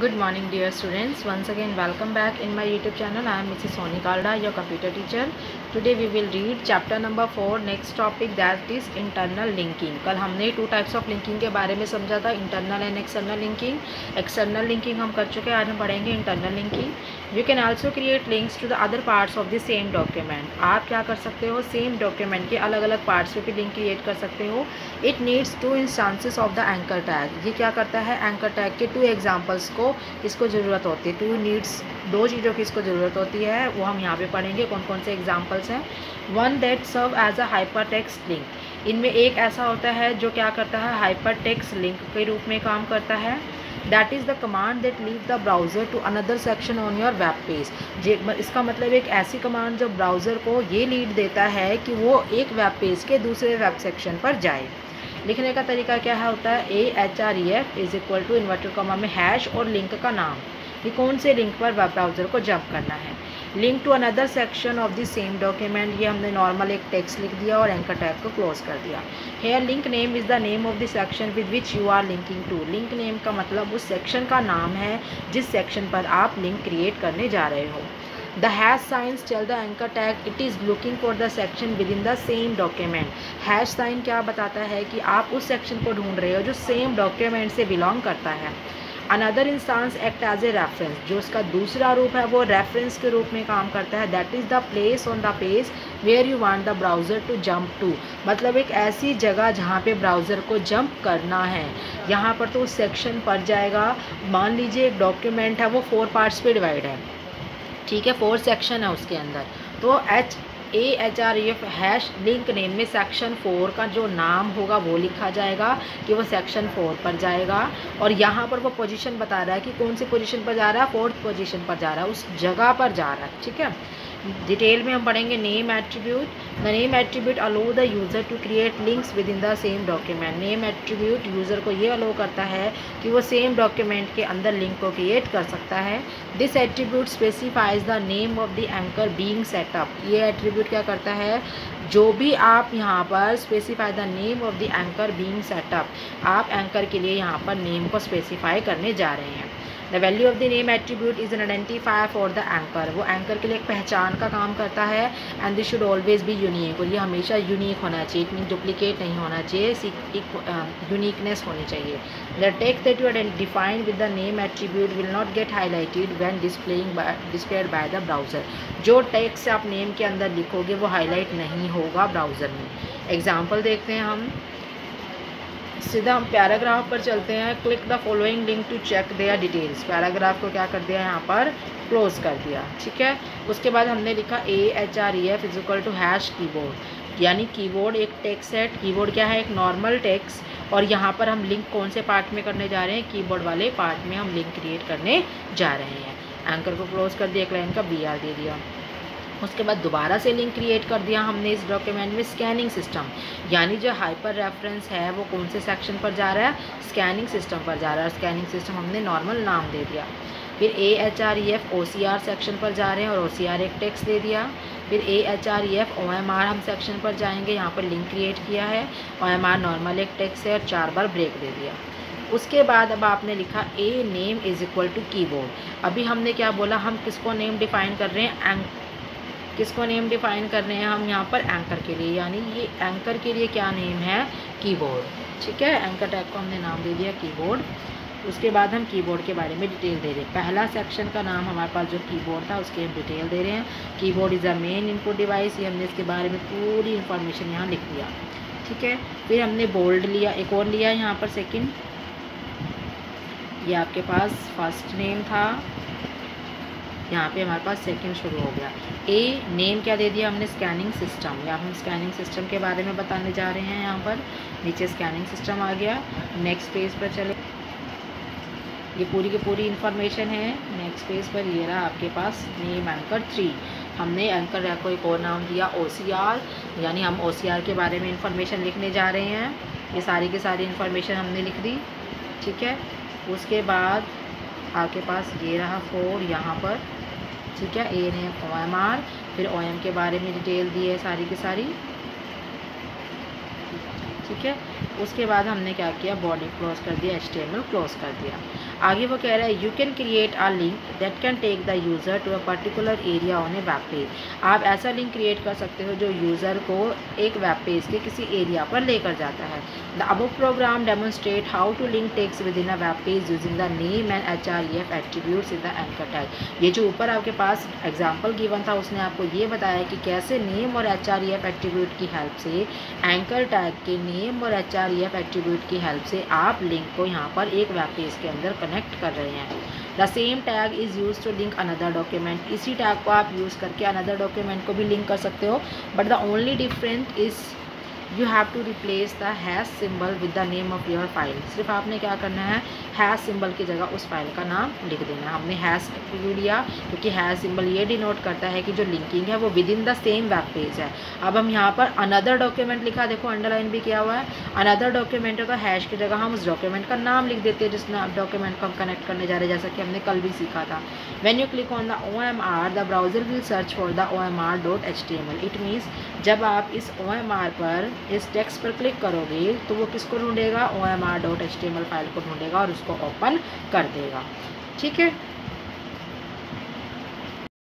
Good morning dear students. Once again welcome back in my YouTube channel. I am Mrs. Soni Kalda, your computer teacher. Today we will read chapter number 4. Next topic that is internal linking. कल हमने 2 types of linking के बारे में समझा था, internal and external linking. External linking हम कर चुके हैं, आज हम पढ़ेंगे internal linking. You can also create links to the other parts of the same document. आप क्या कर सकते हो, same document के अलग अलग parts पे भी link create कर सकते हो. It needs 2 instances of the anchor tag. ये क्या करता है, anchor tag के 2 examples को इसको ज़रूरत होती है. 2 नीड्स, 2 चीज़ों की इसको ज़रूरत होती है, वो हम यहाँ पे पढ़ेंगे कौन कौन से एग्जांपल्स हैं. One that serve as a hypertext link. इनमें एक ऐसा होता है जो क्या करता है, हाइपरटेक्स्ट लिंक के रूप में काम करता है. That is the command that leave the browser to another section on your web page. इसका मतलब एक ऐसी कमांड जो ब्राउज़र को ये लीड देता है कि वो एक वेब पेज के दूसरे वेब सेक्शन पर जाए. लिखने का तरीका क्या है होता है, AHREF is equal to inverted comma में हैश और लिंक का नाम, ये कौन से लिंक पर वेब ब्राउज़र को जंप करना है. Link to another section of the same document, ये हमने नॉर्मल एक टेक्स्ट लिख दिया और एंकर टैग को क्लोज कर दिया. Here link name is the name of the section with which you are linking to. Link name का मतलब उस सेक्शन का नाम है जिस सेक्शन पर आप लिंक क्रिएट करने जा रहे हो. The hash signs tell the anchor tag it is looking for the section within the same document. Hash sign क्या बताता है कि आप उस सेक्शन को ढूंढ रहे हो जो सेम डॉक्यूमेंट से बिलोंग करता है. Another instance act as a reference. जो उसका दूसरा रूप है वो रेफरेंस के रूप में काम करता है. That is the place on the page where you want the browser to jump to. मतलब एक ऐसी जगह जहाँ पे ब्राउज़र को जंप करना है. यहाँ पर तो उस सेक्शन पर जाएगा. मान लीजिए एक डॉक्यूमेंट है, वो 4 पार्ट्स पे डिवाइड है, ठीक है, 4 सेक्शन है उसके अंदर. तो AHREF हैश लिंक नेम में सेक्शन 4 का जो नाम होगा वो लिखा जाएगा कि वो सेक्शन 4 पर जाएगा. और यहाँ पर वो पोजीशन बता रहा है कि कौन सी पोजीशन पर जा रहा है, 4th पोजीशन पर जा रहा है, उस जगह पर जा रहा है. ठीक है, डिटेल में हम पढ़ेंगे name attribute. The name attribute allow the user to create links within the same document. Name attribute user को ये अलो करता है कि वो सेम डॉक्यूमेंट के अंदर लिंक को क्रिएट कर सकता है. This attribute specifies the name of the anchor being setup. ये एट्रीब्यूट क्या करता है, जो भी आप यहाँ पर specify the name of the anchor being setup, आप एंकर के लिए यहाँ पर नेम को स्पेसिफाई करने जा रहे हैं. The value of the name attribute is an identifier for the anchor. वो एंकर के लिए एक पहचान का काम करता है. And this should always be unique. और ये हमेशा यूनिक होना चाहिए, इतनी डुप्लीकेट नहीं होना चाहिए, यूनिकनेस होनी चाहिए. The text that you defined with the name attribute will not gate highlighted when displayed by the browser. जो टेक्स्ट आप नेम के अंदर लिखोगे वो हाईलाइट नहीं होगा ब्राउज़र में. एग्जाम्पल देखते हैं हम. सीधा हम पैराग्राफ पर चलते हैं. Click the following link to check their details. Paragraph को क्या कर दिया, यहाँ पर क्लोज कर दिया. ठीक है, उसके बाद हमने लिखा AHREF is equal to hash keyboard. यानी कीबोर्ड एक टेक्स्ट है. कीबोर्ड क्या है, एक नॉर्मल टेक्स्ट. और यहाँ पर हम लिंक कौन से पार्ट में करने जा रहे हैं, कीबोर्ड वाले पार्ट में हम लिंक क्रिएट करने जा रहे हैं. एंकर को क्लोज कर दिया, एक लाइन का BR दे दिया. उसके बाद दोबारा से लिंक क्रिएट कर दिया हमने इस डॉक्यूमेंट में. स्कैनिंग सिस्टम, यानी जो हाइपर रेफरेंस है वो कौन से सेक्शन पर जा रहा है, स्कैनिंग सिस्टम पर जा रहा है. स्कैनिंग सिस्टम हमने नॉर्मल नाम दे दिया. फिर AHREF OCR सेक्शन पर जा रहे हैं और OCR एक टेक्स्ट दे दिया. फिर AHREF OMR हम सेक्शन पर जाएंगे, यहाँ पर लिंक क्रिएट किया है. OMR नॉर्मल एक टेक्स्ट है और 4 बार ब्रेक दे दिया. उसके बाद अब आपने लिखा A name is equal to keyboard. अभी हमने क्या बोला, हम किसको नेम डिफाइन कर रहे हैं, किसको नेम डिफाइन कर रहे हैं हम यहाँ पर, एंकर के लिए. यानी ये एंकर के लिए क्या नेम है, कीबोर्ड. ठीक है, एंकर टैग को हमने नाम दे दिया कीबोर्ड. उसके बाद हम कीबोर्ड के बारे में डिटेल दे रहे हैं. पहला सेक्शन का नाम हमारे पास जो कीबोर्ड था उसकी हम डिटेल दे रहे हैं. Keyboard is a main input device. ये हमने इसके बारे में पूरी इंफॉर्मेशन यहाँ लिख दिया. ठीक है, फिर हमने बोल्ड लिया, एक और लिया यहाँ पर सेकेंड. ये आपके पास फर्स्ट नेम था, यहाँ पे हमारे पास सेकंड शुरू हो गया. A नेम क्या दे दिया हमने, स्कैनिंग सिस्टम. या हम स्कैनिंग सिस्टम के बारे में बताने जा रहे हैं. यहाँ पर नीचे स्कैनिंग सिस्टम आ गया. नेक्स्ट पेज पर चले, ये पूरी की पूरी इन्फॉर्मेशन है. नेक्स्ट पेज पर ये रहा आपके पास नेम एंकर 3. हमने एंकर को एक और नाम दिया OCR, यानी हम OCR के बारे में इंफॉर्मेशन लिखने जा रहे हैं. ये सारी की सारी इन्फॉर्मेशन हमने लिख दी. ठीक है, उसके बाद आपके पास ये रहा 4 यहाँ पर. ठीक है, A ने OMR, फिर OM के बारे में डिटेल दी है सारी की सारी. ठीक है, उसके बाद हमने क्या किया, बॉडी क्लोज कर दिया, HTML क्लोज कर दिया. आगे वो कह रहा है you can create a link that can take the user to a particular area on a web page. आप ऐसा लिंक क्रिएट कर सकते हो जो यूज़र को एक वेब पेज के किसी एरिया पर लेकर जाता है। The above program demonstrate how to link text within a web page using the name and HREF attributes in the anchor tag. ये जो ऊपर आपके पास एग्जाम्पल गिवन था उसने आपको ये बताया कि कैसे नेम और HREF एट्रीब्यूट की हेल्प से, एंकर टैग के नेम और HREF एट्रीब्यूट की हेल्प से आप लिंक को यहाँ पर एक वेब पेज के अंदर कनेक्ट कर रहे हैं। The same tag is use to link another document. इसी टैग को आप यूज़ करके अनदर डॉक्यूमेंट को भी लिंक कर सकते हो, but the only difference is you have to replace the hash symbol with the name of your file. सिर्फ आपने क्या करना है, हैश सिंबल की जगह उस फाइल का नाम लिख देना है। हमने हैश क्यों लिया, क्योंकि हैश सिंबल ये डिनोट करता है कि जो लिंकिंग है वो with in the same web page है। अब हम यहाँ पर अनदर डॉक्यूमेंट लिखा, देखो अंडरलाइन भी किया हुआ है। अनदर डॉक्यूमेंट है तो हैश की जगह हम उस डॉक्यूमेंट का नाम लिख देते हैं जिस डॉक्यूमेंट को हम कनेक्ट करने जा रहे हैं, जैसा कि हमने कल भी सीखा था। When you click on the OMR the browser will search for the OMR.html। It means जब आप इस OMR पर, इस टेक्स्ट पर क्लिक करोगे तो वो किसको ढूंढेगा, OMR.html फाइल को ढूंढेगा और उसको ओपन कर देगा। ठीक है,